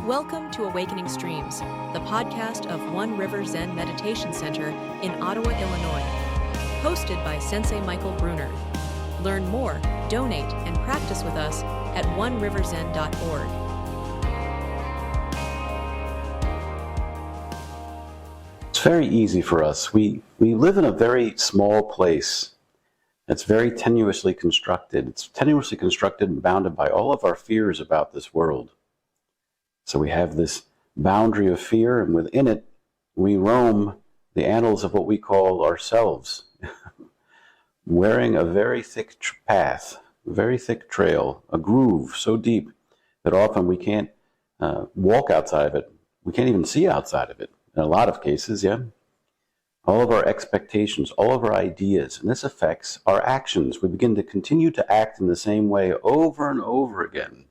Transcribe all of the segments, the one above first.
Welcome to Awakening Streams, the podcast of One River Zen Meditation Center in Ottawa, Illinois. Hosted by Sensei Michael Brunner. Learn more, donate, and practice with us at oneriverzen.org. It's very easy for us. We live in a very small place. It's very tenuously constructed. It's tenuously constructed and bounded by all of our fears about this world. So we have this boundary of fear, and within it, we roam the annals of what we call ourselves, wearing a very thick path, a very thick trail, a groove so deep that often we can't walk outside of it. We can't even see outside of it. In a lot of cases, yeah. All of our expectations, all of our ideas, and this affects our actions. We begin to continue to act in the same way over and over again,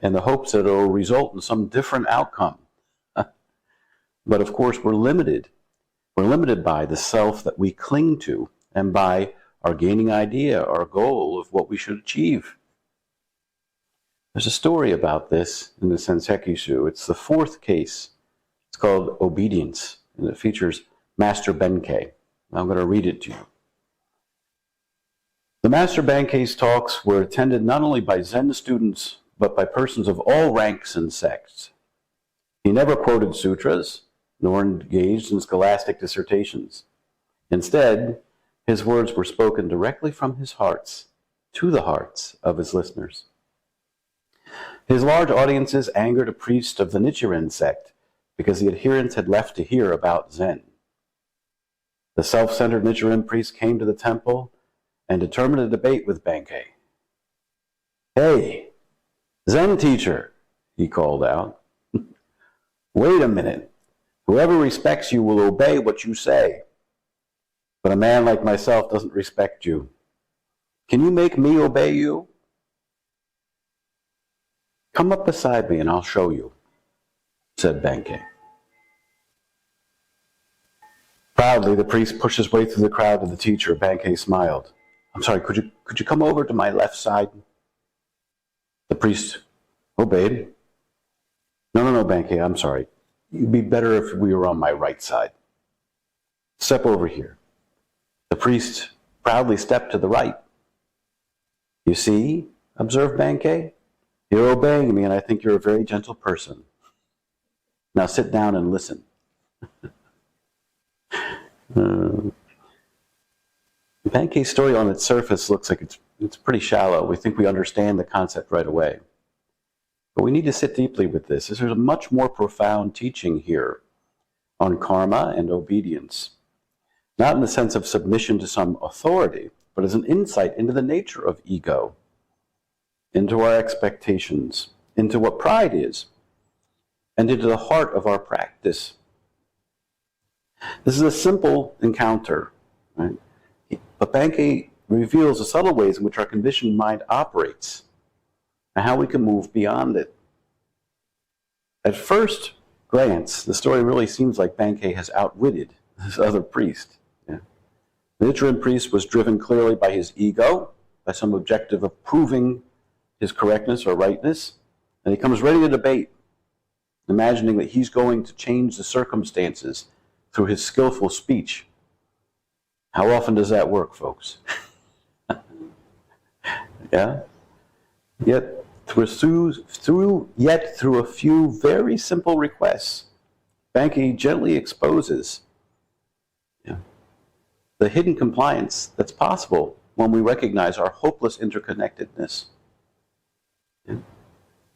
in the hopes that it will result in some different outcome. But of course, we're limited. We're limited by the self that we cling to and by our gaining idea, our goal of what we should achieve. There's a story about this in the Sanshekishu. It's the fourth case. It's called Obedience, and it features Master Bankei. I'm going to read it to you. The Master Bankei's talks were attended not only by Zen students, but by persons of all ranks and sects. He never quoted sutras, nor engaged in scholastic dissertations. Instead, his words were spoken directly from his hearts to the hearts of his listeners. His large audiences angered a priest of the Nichiren sect because the adherents had left to hear about Zen. The self-centered Nichiren priest came to the temple and determined a debate with Bankei. "Hey, Zen teacher," he called out. "Wait a minute. Whoever respects you will obey what you say. But a man like myself doesn't respect you. Can you make me obey you?" "Come up beside me and I'll show you," said Bankei. Proudly, the priest pushed his way through the crowd to the teacher. Bankei smiled. "I'm sorry, could you come over to my left side?" The priest obeyed. No, Bankei, I'm sorry. It'd be better if we were on my right side. Step over here." The priest proudly stepped to the right. "You see," observed Bankei, "you're obeying me, and I think you're a very gentle person. Now sit down and listen." Bankei's story on its surface looks like it's pretty shallow. We think we understand the concept right away. But we need to sit deeply with this. There's a much more profound teaching here on karma and obedience. Not in the sense of submission to some authority, but as an insight into the nature of ego, into our expectations, into what pride is, and into the heart of our practice. This is a simple encounter, right? But Bankei reveals the subtle ways in which our conditioned mind operates and how we can move beyond it. At first glance, the story really seems like Bankei has outwitted this other priest. Yeah. The Nichiren priest was driven clearly by his ego, by some objective of proving his correctness or rightness, and he comes ready to debate, imagining that he's going to change the circumstances through his skillful speech. How often does that work, folks? Yeah? Yet through a few very simple requests, Bankei gently exposes the hidden compliance that's possible when we recognize our hopeless interconnectedness. Yeah?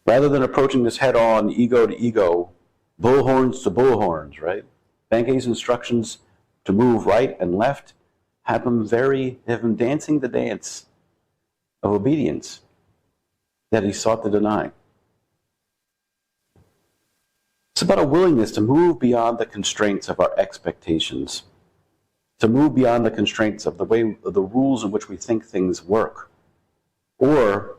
Rather than approaching this head-on, ego to ego, bullhorns to bullhorns, right? Bankei's instructions to move right and left have him dancing the dance of obedience that he sought to deny. It's about a willingness to move beyond the constraints of our expectations, to move beyond the constraints of the rules in which we think things work, or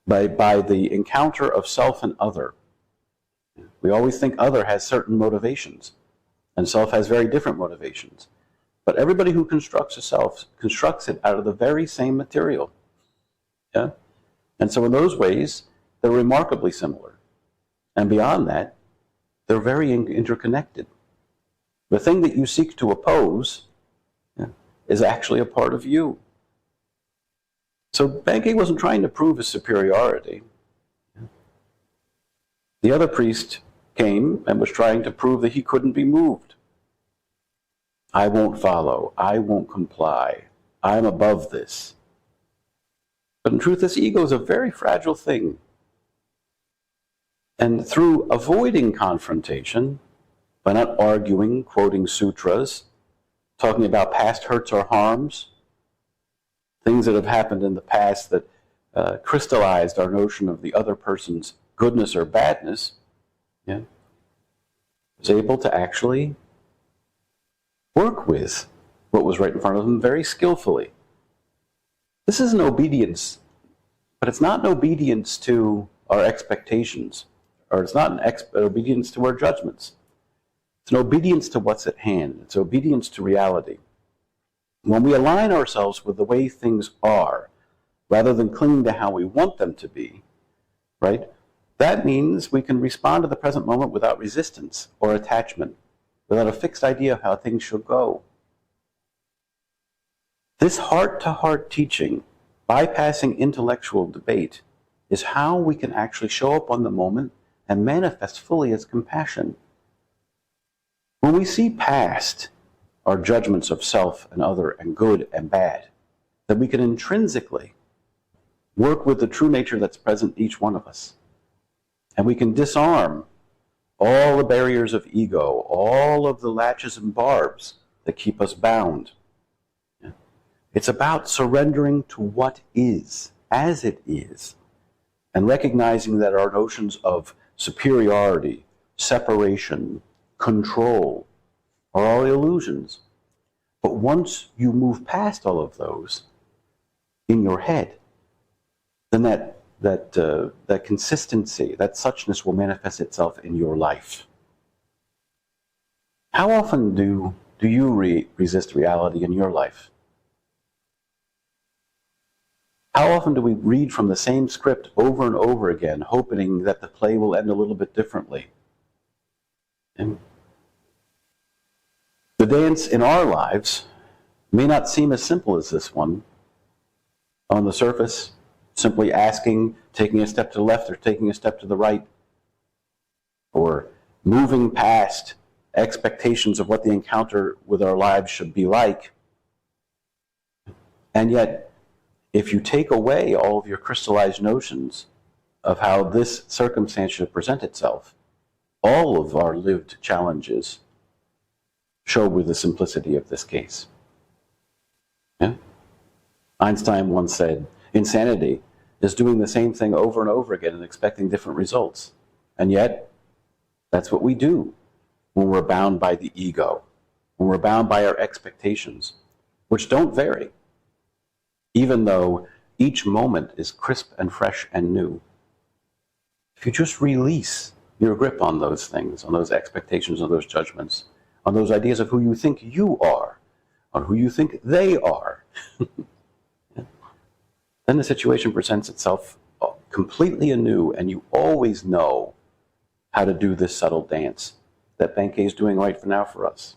by the encounter of self and other. We always think other has certain motivations, and self has very different motivations. But everybody who constructs a self constructs it out of the very same material. Yeah? And so in those ways, they're remarkably similar. And beyond that, they're very interconnected. The thing that you seek to oppose is actually a part of you. So Bankei wasn't trying to prove his superiority. The other priest came and was trying to prove that he couldn't be moved. I won't follow. I won't comply. I'm above this. But in truth, this ego is a very fragile thing. And through avoiding confrontation, by not arguing, quoting sutras, talking about past hurts or harms, things that have happened in the past that crystallized our notion of the other person's goodness or badness, was able to actually work with what was right in front of them very skillfully. This is an obedience, but it's not an obedience to our expectations, or it's not an obedience to our judgments. It's an obedience to what's at hand. It's obedience to reality. When we align ourselves with the way things are, rather than clinging to how we want them to be, right? That means we can respond to the present moment without resistance or attachment, without a fixed idea of how things should go. This heart-to-heart teaching, bypassing intellectual debate, is how we can actually show up on the moment and manifest fully as compassion. When we see past our judgments of self and other and good and bad, then we can intrinsically work with the true nature that's present in each one of us. And we can disarm all the barriers of ego, all of the latches and barbs that keep us bound. It's about surrendering to what is, as it is, and recognizing that our notions of superiority, separation, control are all illusions. But once you move past all of those in your head, then that consistency, that suchness will manifest itself in your life. How often do you resist reality in your life? How often do we read from the same script over and over again, hoping that the play will end a little bit differently? And the dance in our lives may not seem as simple as this one. On the surface, simply asking, taking a step to the left or taking a step to the right, or moving past expectations of what the encounter with our lives should be like. And yet, if you take away all of your crystallized notions of how this circumstance should present itself, all of our lived challenges show with the simplicity of this case. Yeah? Einstein once said, insanity is doing the same thing over and over again and expecting different results. And yet, that's what we do when we're bound by the ego, when we're bound by our expectations, which don't vary, even though each moment is crisp and fresh and new. If you just release your grip on those things, on those expectations, on those judgments, on those ideas of who you think you are, on who you think they are, then the situation presents itself completely anew, and you always know how to do this subtle dance that Bankei is doing right now for us.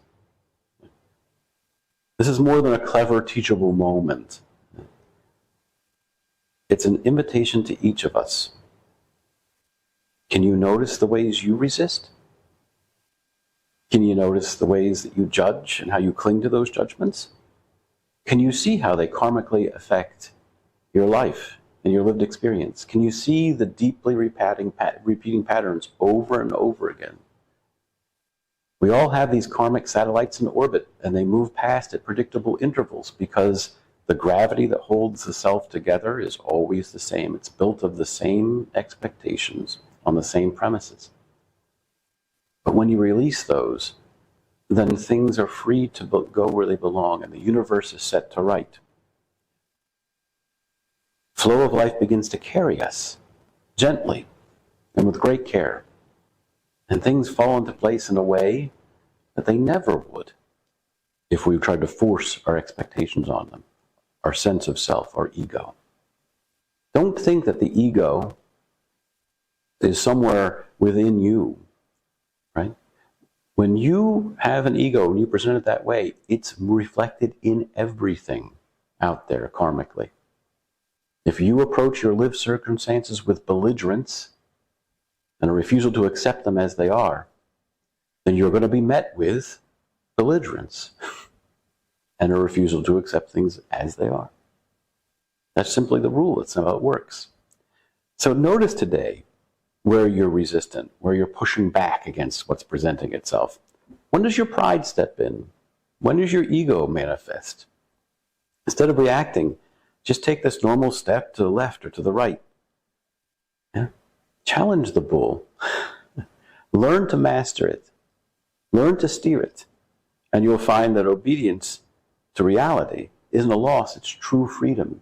This is more than a clever, teachable moment. It's an invitation to each of us. Can you notice the ways you resist? Can you notice the ways that you judge and how you cling to those judgments? Can you see how they karmically affect your life and your lived experience? Can you see the deeply repeating patterns over and over again? We all have these karmic satellites in orbit, and they move past at predictable intervals because the gravity that holds the self together is always the same. It's built of the same expectations on the same premises. But when you release those, then things are free to go where they belong, and the universe is set to right. Flow of life begins to carry us gently and with great care. And things fall into place in a way that they never would if we tried to force our expectations on them, our sense of self, our ego. Don't think that the ego is somewhere within you, right? When you have an ego and you present it that way, it's reflected in everything out there karmically. If you approach your lived circumstances with belligerence and a refusal to accept them as they are, then you're going to be met with belligerence and a refusal to accept things as they are. That's simply the rule. That's how it works. So notice today where you're resistant, where you're pushing back against what's presenting itself. When does your pride step in? When does your ego manifest? Instead of reacting, just take this normal step to the left or to the right. Yeah? Challenge the bull. Learn to master it. Learn to steer it. And you'll find that obedience to reality isn't a loss, it's true freedom.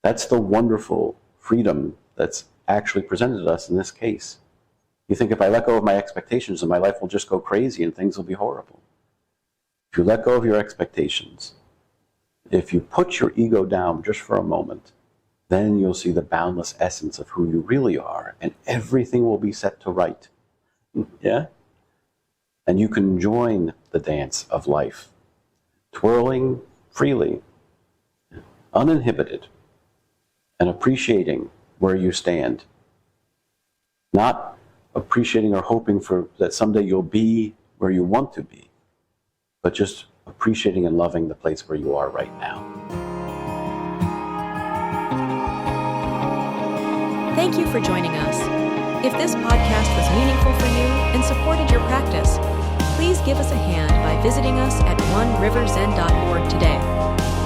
That's the wonderful freedom that's actually presented to us in this case. You think if I let go of my expectations, then my life will just go crazy and things will be horrible. If you let go of your expectations, if you put your ego down just for a moment, then you'll see the boundless essence of who you really are, and everything will be set to right. Yeah? And you can join the dance of life, twirling freely, uninhibited, and appreciating where you stand. Not appreciating or hoping for that someday you'll be where you want to be, but just appreciating and loving the place where you are right now. Thank you for joining us. If this podcast was meaningful for you and supported your practice, please give us a hand by visiting us at oneriverzen.org today.